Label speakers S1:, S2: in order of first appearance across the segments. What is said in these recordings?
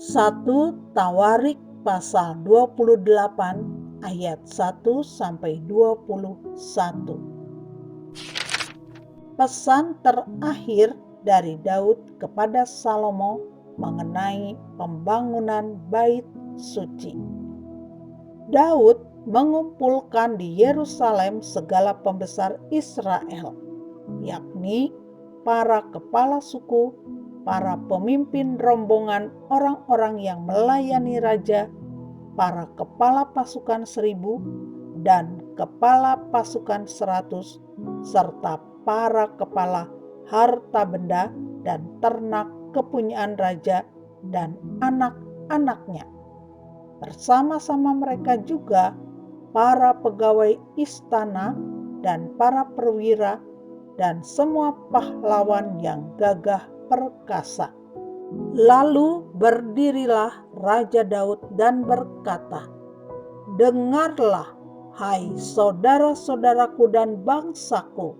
S1: 1 Tawarik pasal 28 ayat 1-21. Pesan terakhir dari Daud kepada Salomo mengenai pembangunan bait suci. Daud mengumpulkan di Yerusalem segala pembesar Israel, yakni para kepala suku, para pemimpin rombongan orang-orang yang melayani raja, para kepala pasukan 1.000 dan kepala pasukan 100, serta para kepala harta benda dan ternak kepunyaan raja dan anak-anaknya. Bersama-sama mereka juga para pegawai istana dan para perwira dan semua pahlawan yang gagah perkasa. Lalu berdirilah Raja Daud dan berkata, "Dengarlah, hai saudara-saudaraku dan bangsaku.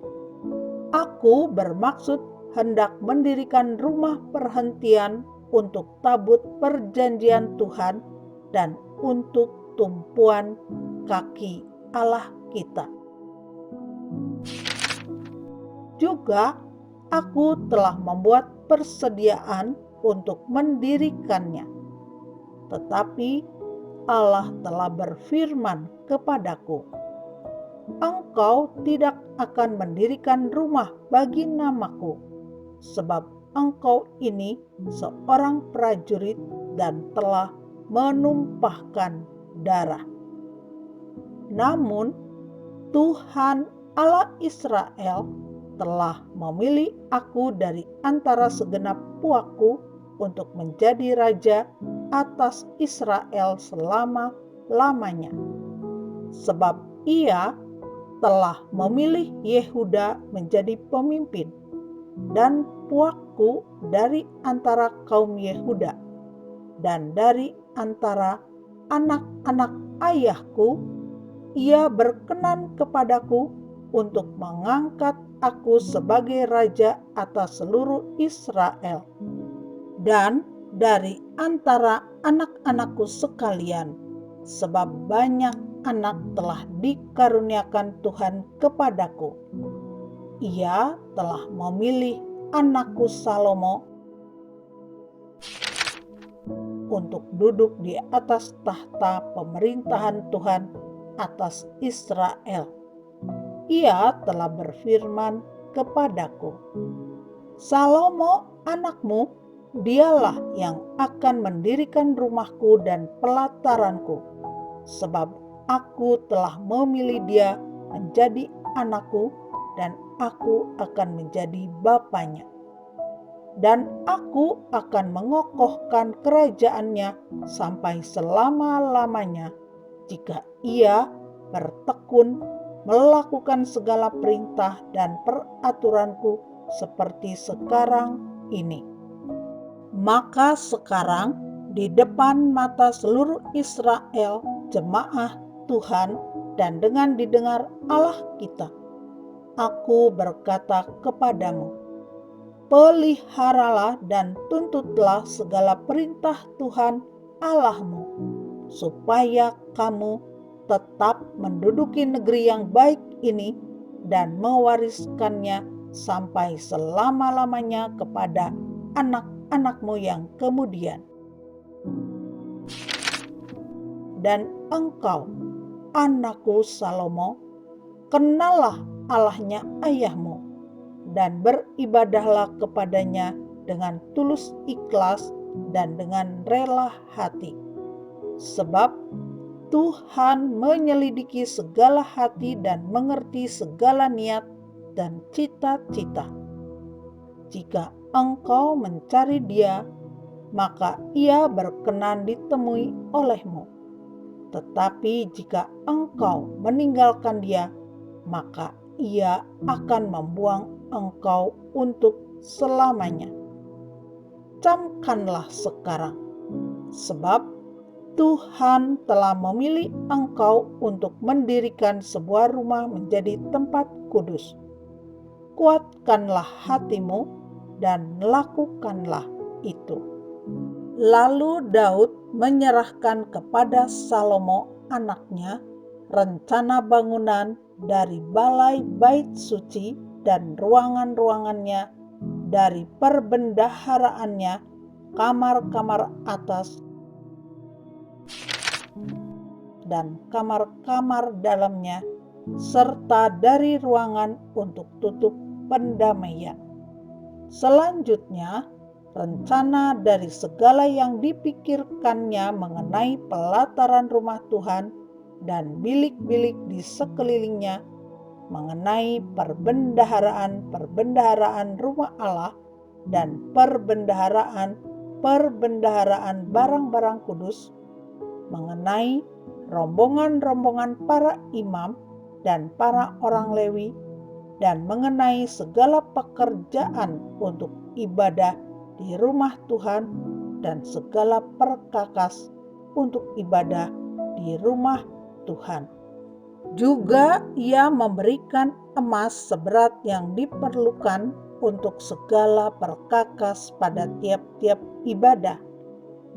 S1: Aku bermaksud hendak mendirikan rumah perhentian untuk tabut perjanjian Tuhan dan untuk tumpuan kaki Allah kita. Juga aku telah membuat persediaan untuk mendirikannya. Tetapi Allah telah berfirman kepadaku, engkau tidak akan mendirikan rumah bagi namaku, sebab engkau ini seorang prajurit dan telah menumpahkan darah. Namun Tuhan Allah Israel telah memilih aku dari antara segenap puakku untuk menjadi raja atas Israel selama-lamanya. Sebab ia telah memilih Yehuda menjadi pemimpin, dan puakku dari antara kaum Yehuda, dan dari antara anak-anak ayahku, ia berkenan kepadaku untuk mengangkat aku sebagai raja atas seluruh Israel. Dan dari antara anak-anakku sekalian, sebab banyak anak telah dikaruniakan Tuhan kepadaku, ia telah memilih anakku Salomo untuk duduk di atas tahta pemerintahan Tuhan atas Israel. Ia telah berfirman kepadaku, Salomo anakmu, dialah yang akan mendirikan rumahku dan pelataranku, sebab aku telah memilih dia menjadi anakku, dan aku akan menjadi bapanya. Dan aku akan mengokohkan kerajaannya sampai selama-lamanya, jika ia bertekun melakukan segala perintah dan peraturanku seperti sekarang ini. Maka sekarang di depan mata seluruh Israel, jemaah Tuhan, dan dengan didengar Allah kita, aku berkata kepadamu, peliharalah dan tuntutlah segala perintah Tuhan Allahmu, supaya kamu tetap menduduki negeri yang baik ini dan mewariskannya sampai selama-lamanya kepada anak-anakmu yang kemudian. Dan engkau, anakku Salomo, kenallah Allahnya ayahmu, dan beribadahlah kepadanya dengan tulus ikhlas dan dengan rela hati. Sebab Tuhan menyelidiki segala hati dan mengerti segala niat dan cita-cita. Jika engkau mencari dia, maka ia berkenan ditemui olehmu. Tetapi jika engkau meninggalkan dia, maka ia akan membuang engkau untuk selamanya. Camkanlah sekarang, sebab Tuhan telah memilih engkau untuk mendirikan sebuah rumah menjadi tempat kudus. Kuatkanlah hatimu dan lakukanlah itu. Lalu Daud menyerahkan kepada Salomo anaknya rencana bangunan dari balai bait suci dan ruangan-ruangannya, dari perbendaharaannya, kamar-kamar atas dan kamar-kamar dalamnya, serta dari ruangan untuk tutup pendamaian. Selanjutnya, rencana dari segala yang dipikirkannya mengenai pelataran rumah Tuhan dan bilik-bilik di sekelilingnya, mengenai perbendaharaan rumah Allah dan perbendaharaan barang-barang kudus, mengenai rombongan-rombongan para imam dan para orang Lewi, dan mengenai segala pekerjaan untuk ibadah di rumah Tuhan dan segala perkakas untuk ibadah di rumah Tuhan. Juga ia memberikan emas seberat yang diperlukan untuk segala perkakas pada tiap-tiap ibadah,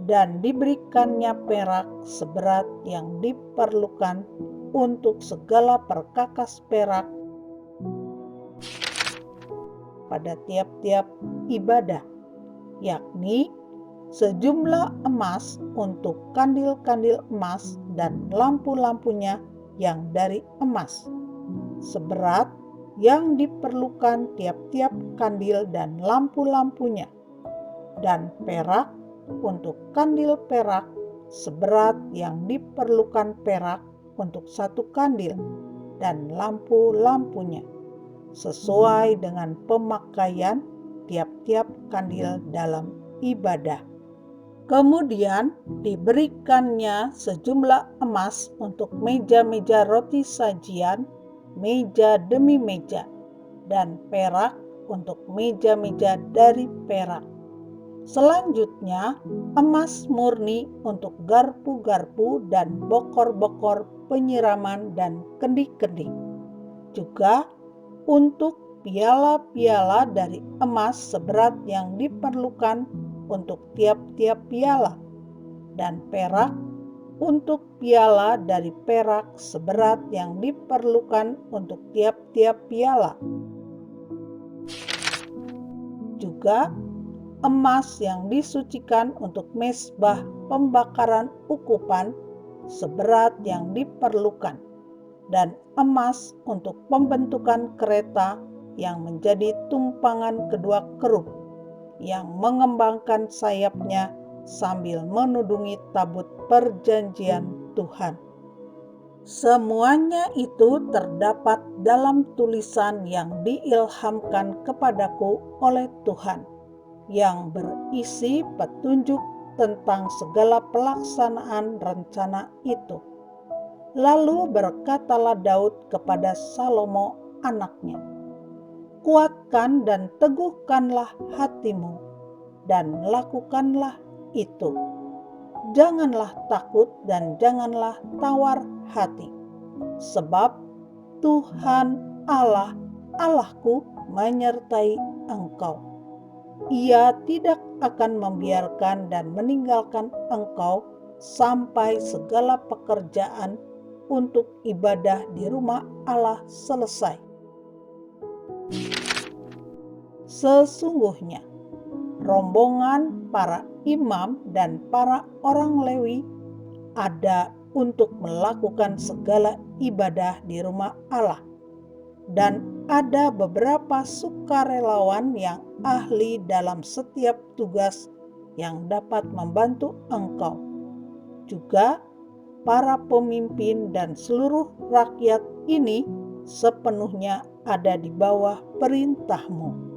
S1: dan diberikannya perak seberat yang diperlukan untuk segala perkakas perak pada tiap-tiap ibadah, yakni sejumlah emas untuk kandil-kandil emas dan lampu-lampunya yang dari emas, seberat yang diperlukan tiap-tiap kandil dan lampu-lampunya, dan perak untuk kandil perak seberat yang diperlukan perak untuk satu kandil dan lampu-lampunya, sesuai dengan pemakaian tiap-tiap kandil dalam ibadah. Kemudian diberikannya sejumlah emas untuk meja-meja roti sajian, meja demi meja, dan perak untuk meja-meja dari perak. Selanjutnya, emas murni untuk garpu-garpu dan bokor-bokor penyiraman dan kendi-kendi. Juga untuk piala-piala dari emas seberat yang diperlukan untuk tiap-tiap piala, dan perak untuk piala dari perak seberat yang diperlukan untuk tiap-tiap piala. Juga emas yang disucikan untuk mezbah pembakaran ukupan seberat yang diperlukan, dan emas untuk pembentukan kereta yang menjadi tumpangan kedua kerub yang mengembangkan sayapnya sambil menudungi tabut perjanjian Tuhan. Semuanya itu terdapat dalam tulisan yang diilhamkan kepadaku oleh Tuhan, yang berisi petunjuk tentang segala pelaksanaan rencana itu. Lalu berkatalah Daud kepada Salomo anaknya, "Kuatkan dan teguhkanlah hatimu, dan lakukanlah itu. Janganlah takut dan janganlah tawar hati, sebab Tuhan Allah, Allahku, menyertai engkau. Ia tidak akan membiarkan dan meninggalkan engkau sampai segala pekerjaan untuk ibadah di rumah Allah selesai. Sesungguhnya rombongan para imam dan para orang Lewi ada untuk melakukan segala ibadah di rumah Allah, dan ada beberapa sukarelawan yang ahli dalam setiap tugas yang dapat membantu engkau. Juga para pemimpin dan seluruh rakyat ini sepenuhnya ada di bawah perintahmu.